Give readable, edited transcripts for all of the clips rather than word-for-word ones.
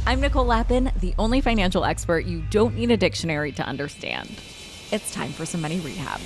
I'm Nicole, the only financial expert you don't need a dictionary to understand. It's time for some money rehab.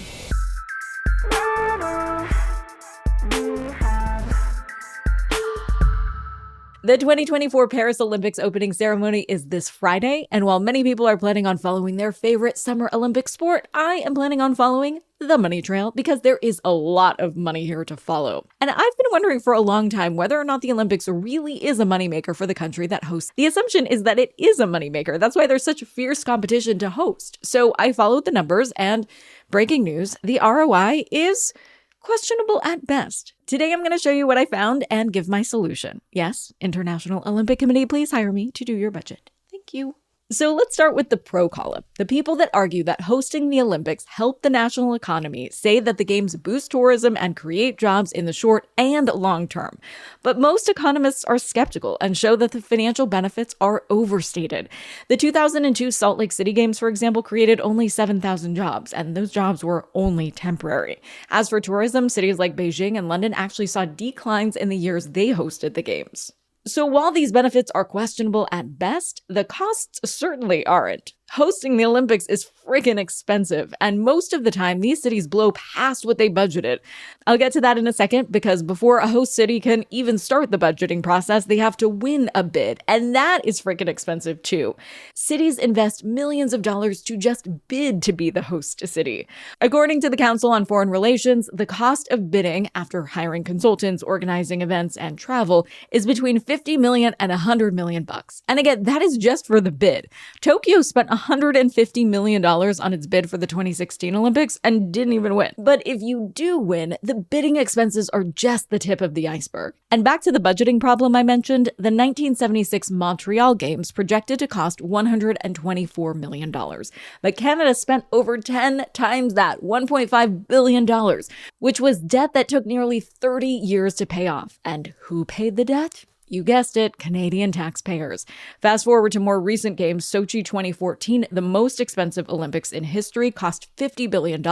The 2024 Paris Olympics opening ceremony is this Friday, and while many people are planning on following their favorite summer Olympic sport, I am planning on following the money trail because there is a lot of money here to follow. And I've been wondering for a long time whether or not the Olympics really is a moneymaker for the country that hosts. The assumption is that it is a moneymaker. That's why there's such fierce competition to host. So I followed the numbers, and breaking news, the ROI is questionable at best. Today, I'm going to show you what I found and give my solution. Yes, International Olympic Committee, please hire me to do your budget. Thank you. So let's start with the pro column. The people that argue that hosting the Olympics help the national economy say that the games boost tourism and create jobs in the short and long term. But most economists are skeptical and show that the financial benefits are overstated. The 2002 Salt Lake City Games, for example, created only 7,000 jobs, and those jobs were only temporary. As for tourism, cities like Beijing and London actually saw declines in the years they hosted the games. So while these benefits are questionable at best, the costs certainly aren't. Hosting the Olympics is freaking expensive, and most of the time, these cities blow past what they budgeted. I'll get to that in a second, because before a host city can even start the budgeting process, they have to win a bid, and that is freaking expensive too. Cities invest millions of dollars to just bid to be the host city. According to the Council on Foreign Relations, the cost of bidding, after hiring consultants, organizing events, and travel, is between $50 million and $100 million bucks. And again, that is just for the bid. Tokyo spent $150 million on its bid for the 2016 Olympics and didn't even win. But if you do win, the bidding expenses are just the tip of the iceberg. And back to the budgeting problem I mentioned, the 1976 Montreal Games projected to cost $124 million. But Canada spent over 10 times that, $1.5 billion, which was debt that took nearly 30 years to pay off. And who paid the debt? You guessed it, Canadian taxpayers. Fast forward to more recent games, Sochi 2014, the most expensive Olympics in history, cost $50 billion,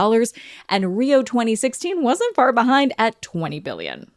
and Rio 2016 wasn't far behind at $20 billion.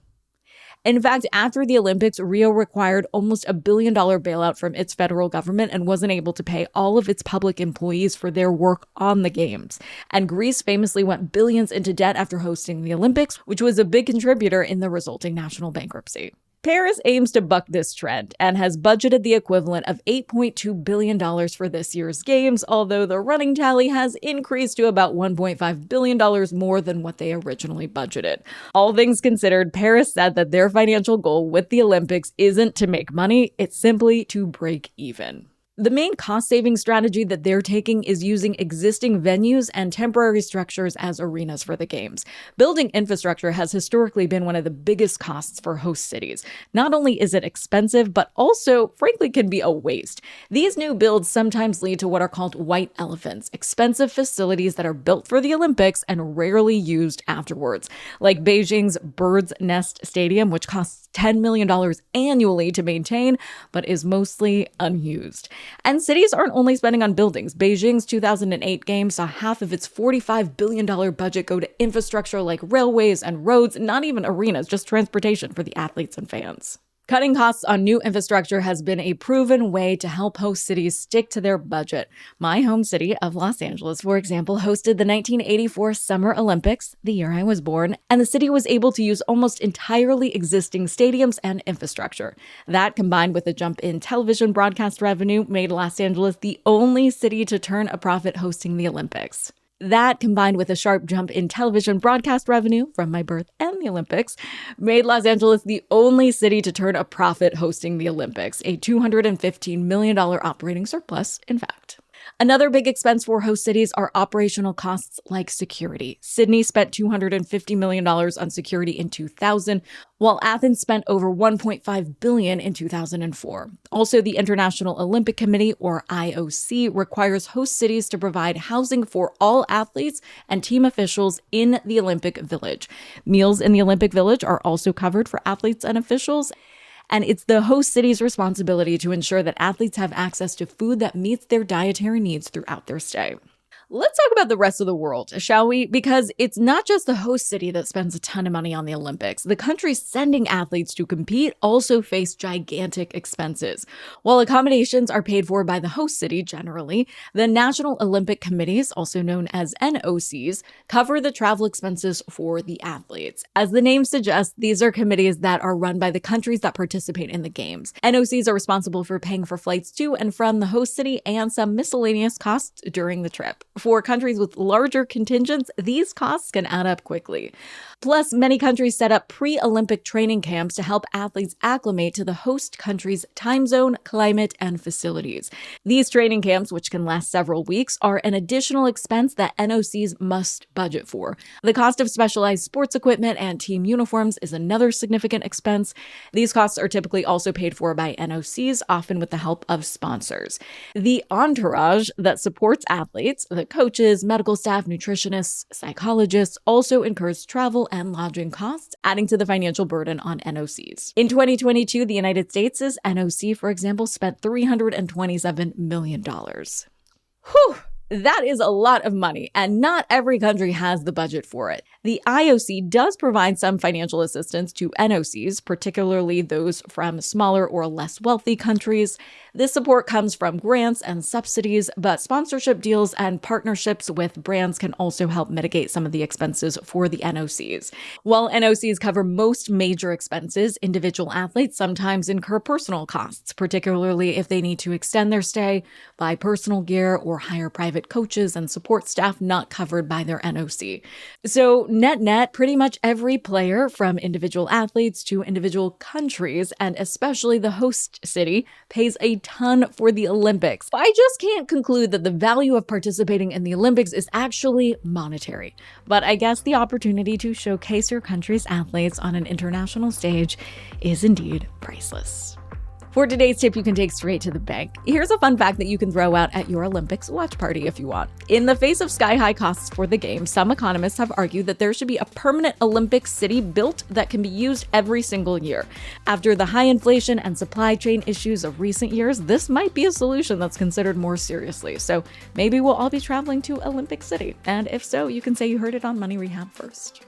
In fact, after the Olympics, Rio required almost $1 billion bailout from its federal government and wasn't able to pay all of its public employees for their work on the games. And Greece famously went billions into debt after hosting the Olympics, which was a big contributor in the resulting national bankruptcy. Paris aims to buck this trend and has budgeted the equivalent of $8.2 billion for this year's games, although the running tally has increased to about $1.5 billion more than what they originally budgeted. All things considered, Paris said that their financial goal with the Olympics isn't to make money, it's simply to break even. The main cost-saving strategy that they're taking is using existing venues and temporary structures as arenas for the games. Building infrastructure has historically been one of the biggest costs for host cities. Not only is it expensive, but also, frankly, can be a waste. These new builds sometimes lead to what are called white elephants, expensive facilities that are built for the Olympics and rarely used afterwards, like Beijing's Bird's Nest Stadium, which costs $10 million annually to maintain, but is mostly unused. And cities aren't only spending on buildings. Beijing's 2008 Games saw half of its $45 billion budget go to infrastructure like railways and roads, not even arenas, just transportation for the athletes and fans. Cutting costs on new infrastructure has been a proven way to help host cities stick to their budget. My home city of Los Angeles, for example, hosted the 1984 Summer Olympics, the year I was born, and the city was able to use almost entirely existing stadiums and infrastructure. That, combined with a jump in television broadcast revenue, made Los Angeles the only city to turn a profit hosting the Olympics. That, combined with a sharp jump in television broadcast revenue from my birth and the Olympics, made Los Angeles the only city to turn a profit hosting the Olympics, a $215 million operating surplus, in fact. Another big expense for host cities are operational costs like security. Sydney spent $250 million on security in 2000, while Athens spent over $1.5 billion in 2004. Also, the International Olympic Committee, or IOC, requires host cities to provide housing for all athletes and team officials in the Olympic Village. Meals in the Olympic Village are also covered for athletes and officials, and it's the host city's responsibility to ensure that athletes have access to food that meets their dietary needs throughout their stay. Let's talk about the rest of the world, shall we? Because it's not just the host city that spends a ton of money on the Olympics. The countries sending athletes to compete also face gigantic expenses. While accommodations are paid for by the host city generally, the National Olympic Committees, also known as NOCs, cover the travel expenses for the athletes. As the name suggests, these are committees that are run by the countries that participate in the games. NOCs are responsible for paying for flights to and from the host city and some miscellaneous costs during the trip. For countries with larger contingents, these costs can add up quickly. Plus, many countries set up pre-Olympic training camps to help athletes acclimate to the host country's time zone, climate, and facilities. These training camps, which can last several weeks, are an additional expense that NOCs must budget for. The cost of specialized sports equipment and team uniforms is another significant expense. These costs are typically also paid for by NOCs, often with the help of sponsors. The entourage that supports athletes, the coaches, medical staff, nutritionists, psychologists, also incurs travel and lodging costs, adding to the financial burden on NOCs. In 2022, the United States' NOC, for example, spent $327 million. Whew! That is a lot of money, and not every country has the budget for it. The IOC does provide some financial assistance to NOCs, particularly those from smaller or less wealthy countries. This support comes from grants and subsidies, but sponsorship deals and partnerships with brands can also help mitigate some of the expenses for the NOCs. While NOCs cover most major expenses, individual athletes sometimes incur personal costs, particularly if they need to extend their stay, buy personal gear, or hire private coaches and support staff not covered by their NOC. So net, pretty much every player, from individual athletes to individual countries, and especially the host city, pays a ton for the Olympics. I just can't conclude that the value of participating in the Olympics is actually monetary. But I guess the opportunity to showcase your country's athletes on an international stage is indeed priceless. For today's tip you can take straight to the bank, here's a fun fact that you can throw out at your Olympics watch party if you want. In the face of sky-high costs for the game, some economists have argued that there should be a permanent Olympic city built that can be used every single year. After the high inflation and supply chain issues of recent years, this might be a solution that's considered more seriously. So maybe we'll all be traveling to Olympic City. And if so, you can say you heard it on Money Rehab first.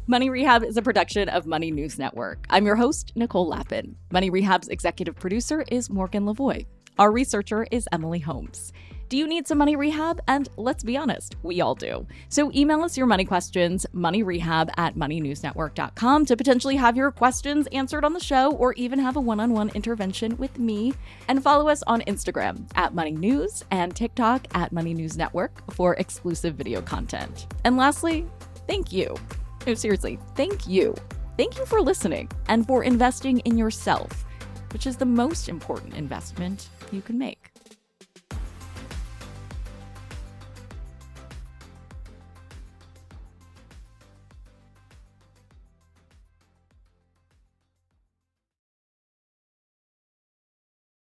Money Rehab is a production of Money News Network. I'm your host, Nicole Lappin. Money Rehab's executive producer is Morgan Lavoie. Our researcher is Emily Holmes. Do you need some money rehab? And let's be honest, we all do. So email us your money questions, moneyrehab@moneynewsnetwork.com, to potentially have your questions answered on the show or even have a one-on-one intervention with me. And follow us on Instagram @moneynews and TikTok @moneynewsnetwork for exclusive video content. And lastly, thank you. No, seriously, thank you. Thank you for listening and for investing in yourself, which is the most important investment you can make.